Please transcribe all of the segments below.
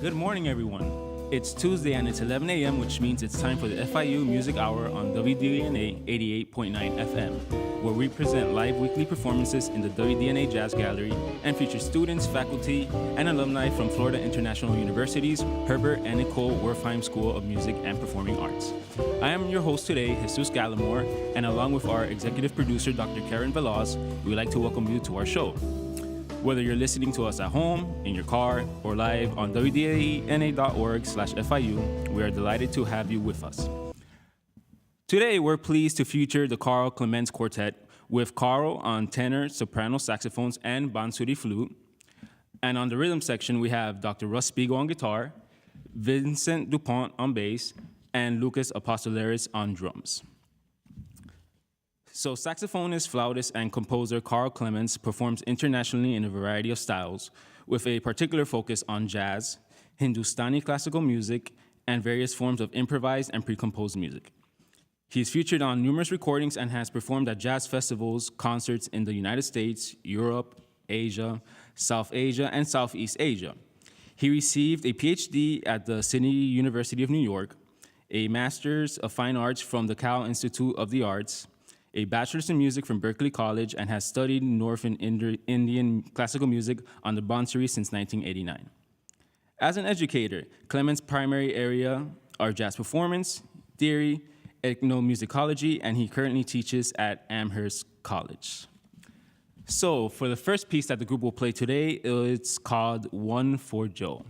Good morning, everyone. It's Tuesday and it's 11 a.m., which means it's time for the FIU Music Hour on WDNA 88.9 FM, where we present live weekly performances in the WDNA Jazz Gallery and feature students, faculty, and alumni from Florida International University's Herbert and Nicole Werfheim School of Music and Performing Arts. I am your host today, Jesus Gallimore, and along with our executive producer, Dr. Karen Veloz, we would like to welcome you to our show. Whether you're listening to us at home, in your car, or live on wdana.org/FIU, we are delighted to have you with us. Today, we're pleased to feature the Carl Clements Quartet with Carl on tenor, soprano saxophones, and bansuri flute. And on the rhythm section, we have Dr. Russ Spiegel on guitar, Vincent Dupont on bass, and Lucas Apostolaris on drums. So saxophonist, flautist, and composer Carl Clements performs internationally in a variety of styles, with a particular focus on jazz, Hindustani classical music, and various forms of improvised and pre-composed music. He's featured on numerous recordings and has performed at jazz festivals, concerts in the United States, Europe, Asia, South Asia, and Southeast Asia. He received a PhD at the Sydney University of New York, a Master's of Fine Arts from the Cal Institute of the Arts, a bachelor's in music from Berklee College, and has studied Northern Indian classical music on the bansuri since 1989. As an educator, Clements' primary area are jazz performance, theory, ethnomusicology, and he currently teaches at Amherst College. So for the first piece that the group will play today, it's called One for Joe.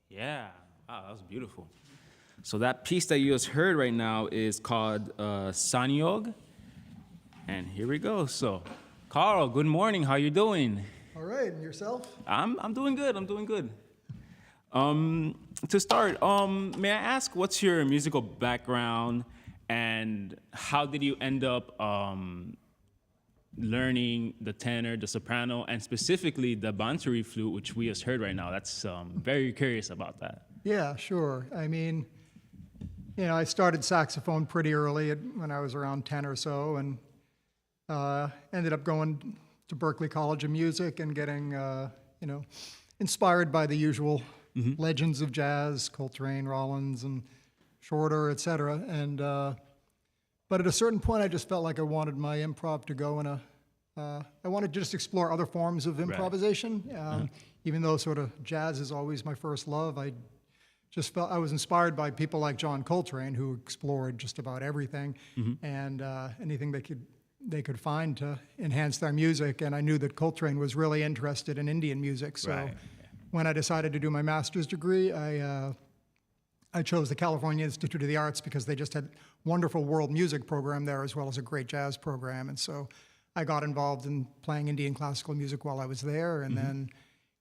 Yeah. Wow, that was beautiful. So that piece that you just heard right now is called Sanyog. And here we go. So, Carl, good morning. How you doing? All right, and yourself? I'm doing good. I'm doing good. To start, may I ask what's your musical background and how did you end up learning the tenor, the soprano, and specifically the Bansuri flute, which we just heard right now? That's very curious about that. Yeah, sure. I mean, I started saxophone pretty early when I was around 10 or so, and ended up going to Berklee College of Music and getting, inspired by the usual legends of jazz, Coltrane, Rollins, and Shorter, et cetera. And, but at a certain point, I just felt like I wanted my improv to go in I wanted to just explore other forms of improvisation. Even though sort of jazz is always my first love, I just felt I was inspired by people like John Coltrane, who explored just about everything and anything they could find to enhance their music. And I knew that Coltrane was really interested in Indian music. So when I decided to do my master's degree, I chose the California Institute of the Arts because they just had a wonderful world music program there as well as a great jazz program. And so I got involved in playing Indian classical music while I was there. And then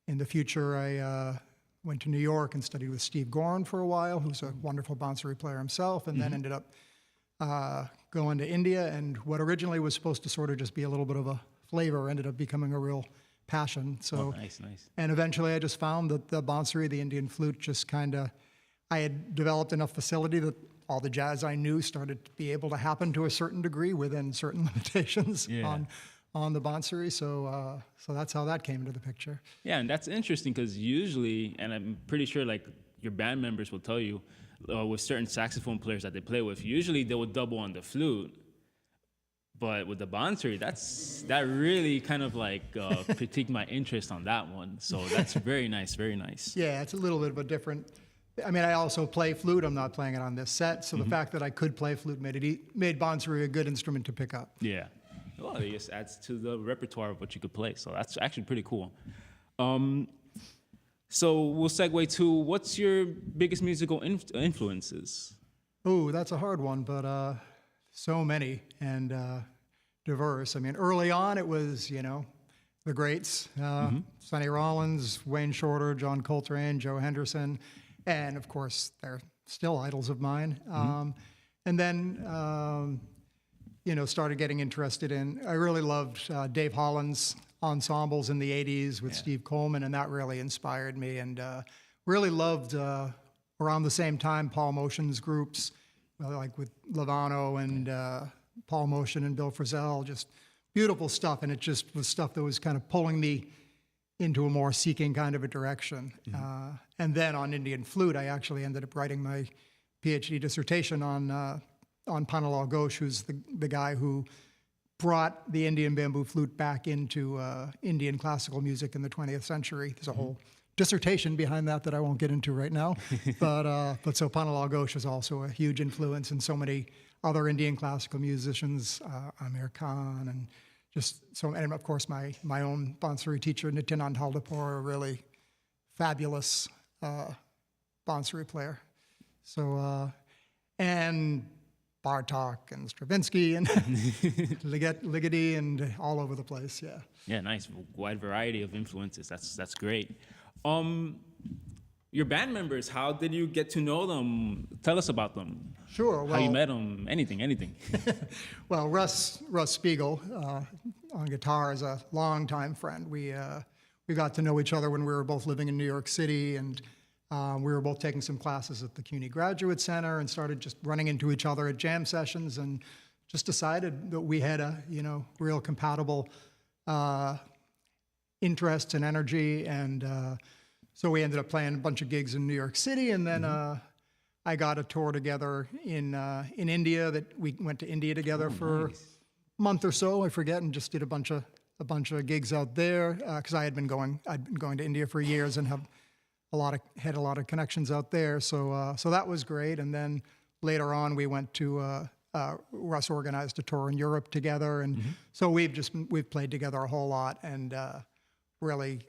in the future, I went to New York and studied with Steve Gorham for a while, who's a wonderful Bansuri player himself, and then ended up going to India. And what originally was supposed to sort of just be a little bit of a flavor ended up becoming a real passion. So, nice. And eventually I just found that the Bansuri, the Indian flute, just kind of, I had developed enough facility that all the jazz I knew started to be able to happen to a certain degree within certain limitations on the Bansuri. So that's how that came into the picture. Yeah, and that's interesting because usually, and I'm pretty sure like your band members will tell you, with certain saxophone players that they play with, usually they will double on the flute. But with the Bansuri, that really kind of like piqued my interest on that one. So that's very nice, very nice. Yeah, it's a little bit of a different. I mean, I also play flute. I'm not playing it on this set, so the fact that I could play flute made Bansuri a good instrument to pick up. Yeah. Well, it just adds to the repertoire of what you could play. So that's actually pretty cool. So we'll segue to what's your biggest musical influences? Oh, that's a hard one, but so many and diverse. I mean, early on it was, the greats, Sonny Rollins, Wayne Shorter, John Coltrane, Joe Henderson, and of course, they're still idols of mine. And then, started getting interested in, I really loved Dave Holland's ensembles in the 80s with Steve Coleman, and that really inspired me. And really loved, around the same time, Paul Motion's groups, like with Lovano and Paul Motion and Bill Frisell, just beautiful stuff. And it just was stuff that was kind of pulling me into a more seeking kind of a direction. And then on Indian flute, I actually ended up writing my PhD dissertation on Panalal Ghosh, who's the guy who brought the Indian bamboo flute back into Indian classical music in the 20th century. There's a whole dissertation behind that I won't get into right now. But so Panalal Ghosh is also a huge influence, and so many other Indian classical musicians, Amir Khan, and just so, and of course my own Bansuri teacher, Nityanand Haldapur, a really fabulous Bansuri player. So, and Bartok and Stravinsky and Ligeti and all over the place, yeah. Yeah, nice, wide variety of influences. That's great. Your band members, how did you get to know them? Tell us about them. Sure. Well, how you met them? Anything. Well, Russ Spiegel on guitar is a longtime friend. We got to know each other when we were both living in New York City, and we were both taking some classes at the CUNY Graduate Center and started just running into each other at jam sessions, and just decided that we had a real compatible interests and energy, and so we ended up playing a bunch of gigs in New York City, and then I got a tour together in India that we went to India together for a month or so, I forget, and just did a bunch of gigs out there because I'd been going to India for years and had a lot of connections out there. So that was great. And then later on, we went to Russ organized a tour in Europe together, and so we've played together a whole lot, and really,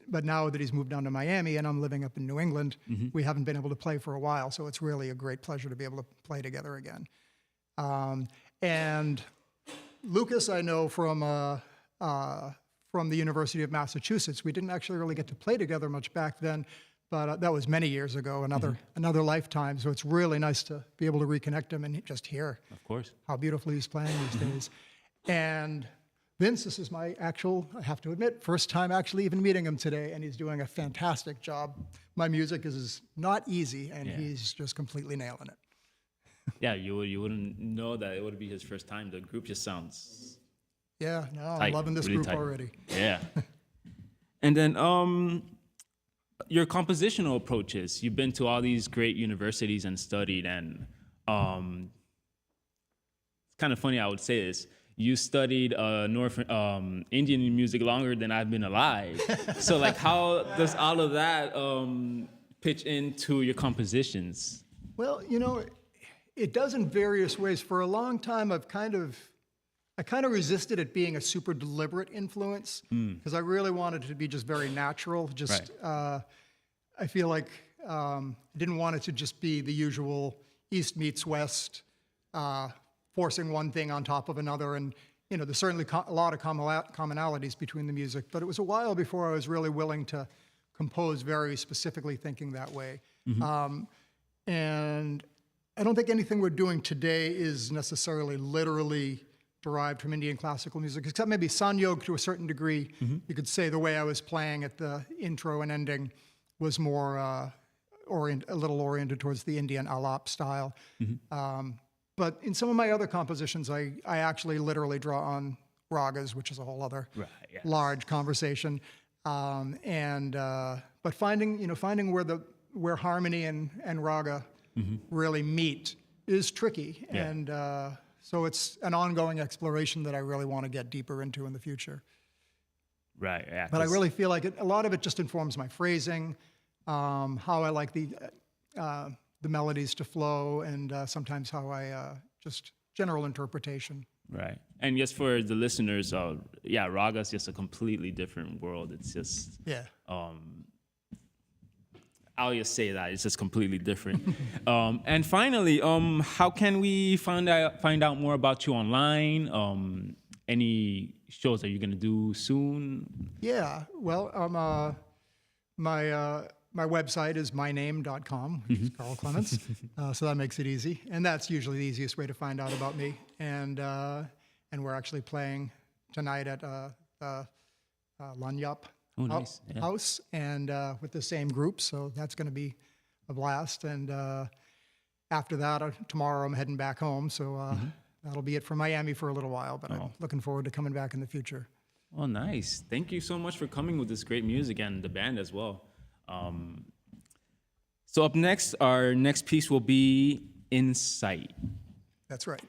but now that he's moved down to Miami and I'm living up in New England, we haven't been able to play for a while. So it's really a great pleasure to be able to play together again. And Lucas, I know from the University of Massachusetts. We didn't actually really get to play together much back then, but that was many years ago, another lifetime. So it's really nice to be able to reconnect him and just hear, Of course. how beautifully he's playing these days. And Vince, this is my actual, I have to admit, first time actually even meeting him today, and he's doing a fantastic job. My music is not easy, and he's just completely nailing it. Yeah, you wouldn't know that it would be his first time. The group just sounds Yeah, no, I'm tight, loving this really group tight. already. Yeah. And then your compositional approaches. You've been to all these great universities and studied, and it's kind of funny I would say this. You studied North Indian music longer than I've been alive. So like, how does all of that pitch into your compositions? Well, it does in various ways. For a long time, I kind of resisted it being a super deliberate influence because I really wanted it to be just very natural. Just, I feel like I didn't want it to just be the usual East meets West, forcing one thing on top of another. And, there's certainly a lot of commonalities between the music, but it was a while before I was really willing to compose very specifically thinking that way. And I don't think anything we're doing today is necessarily literally derived from Indian classical music, except maybe Sanyog to a certain degree. You could say the way I was playing at the intro and ending was more a little oriented towards the Indian alap style. But in some of my other compositions, I actually literally draw on ragas, which is a whole other large conversation. But finding where harmony and raga really meet is tricky. And so it's an ongoing exploration that I really want to get deeper into in the future. Right, yeah. But I really feel like a lot of it just informs my phrasing, how I like the melodies to flow, and sometimes how I just general interpretation. Right. And just for the listeners, raga is just a completely different world. It's just, I'll just say that it's just completely different. And finally, how can we find out more about you online? Any shows are you going to do soon? Yeah. Well, my website is myname.com, which is Carl Clements. So that makes it easy, and that's usually the easiest way to find out about me. And we're actually playing tonight at Lanyap. Oh, nice. Yeah. House, and with the same group, so that's going to be a blast. And after that, tomorrow I'm heading back home, so that'll be it for Miami for a little while, but I'm looking forward to coming back in the future. Oh, nice. Thank you so much for coming with this great music and the band as well. So up next, our next piece will be Insight. That's right.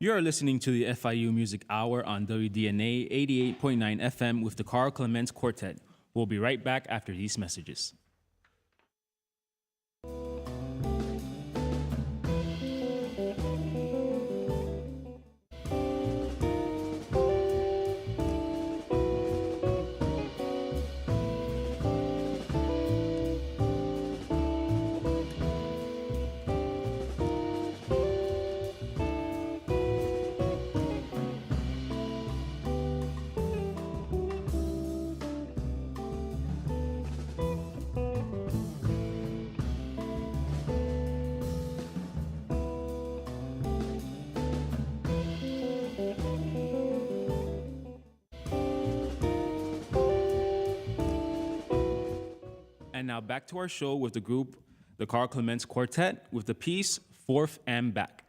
You are listening to the FIU Music Hour on WDNA 88.9 FM with the Carl Clements Quartet. We'll be right back after these messages. And now back to our show with the group, the Carl Clements Quartet, with the piece Forth and Back.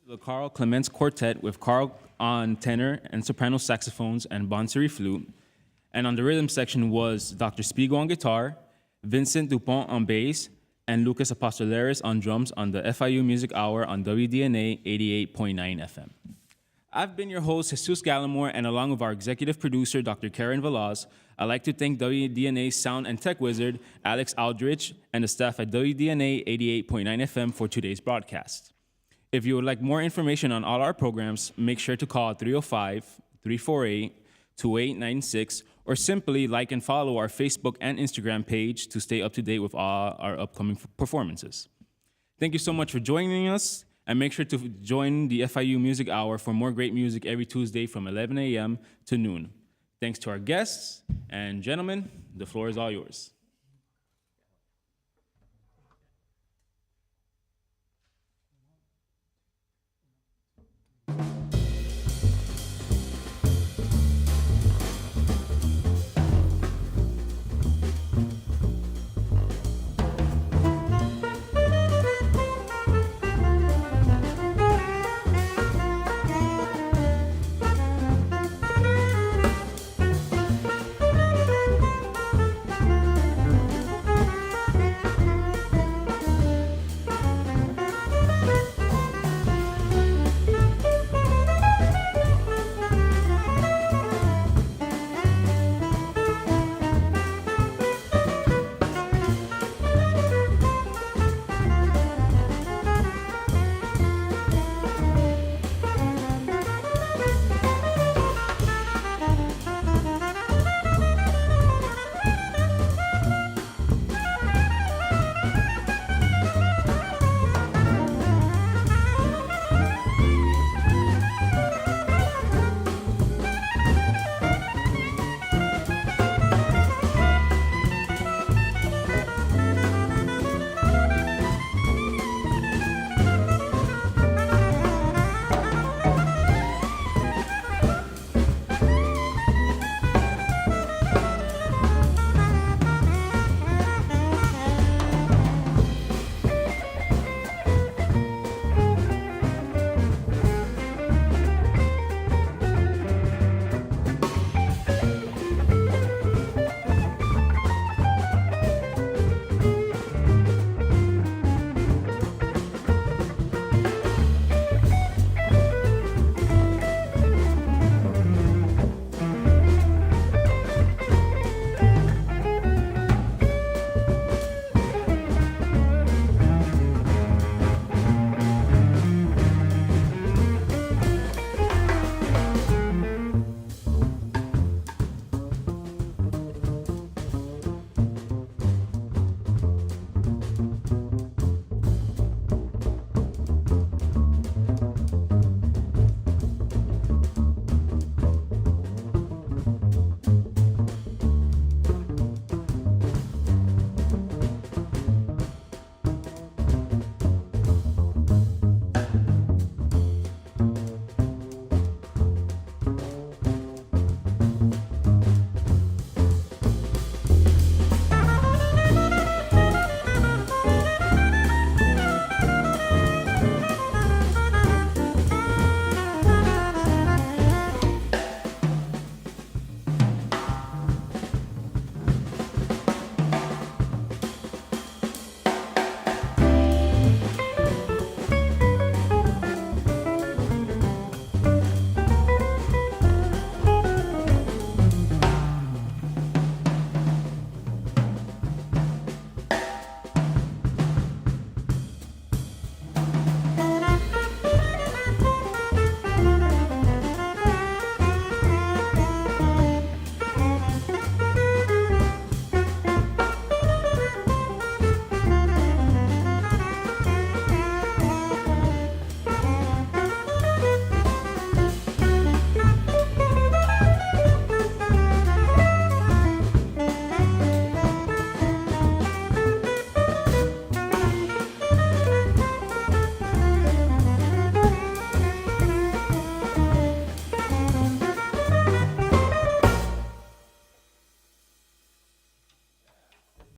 The Carl Clements Quartet with Carl on tenor and soprano saxophones and Bonseri flute. And on the rhythm section was Dr. Spiegel on guitar, Vincent Dupont on bass, and Lucas Apostolaris on drums on the FIU Music Hour on WDNA 88.9 FM. I've been your host, Jesus Gallimore, and along with our executive producer, Dr. Karen Velaz, I'd like to thank WDNA's sound and tech wizard, Alex Aldrich, and the staff at WDNA 88.9 FM for today's broadcast. If you would like more information on all our programs, make sure to call 305-348-2896 or simply like and follow our Facebook and Instagram page to stay up to date with all our upcoming performances. Thank you so much for joining us, and make sure to join the FIU Music Hour for more great music every Tuesday from 11 a.m. to noon. Thanks to our guests, and gentlemen, the floor is all yours.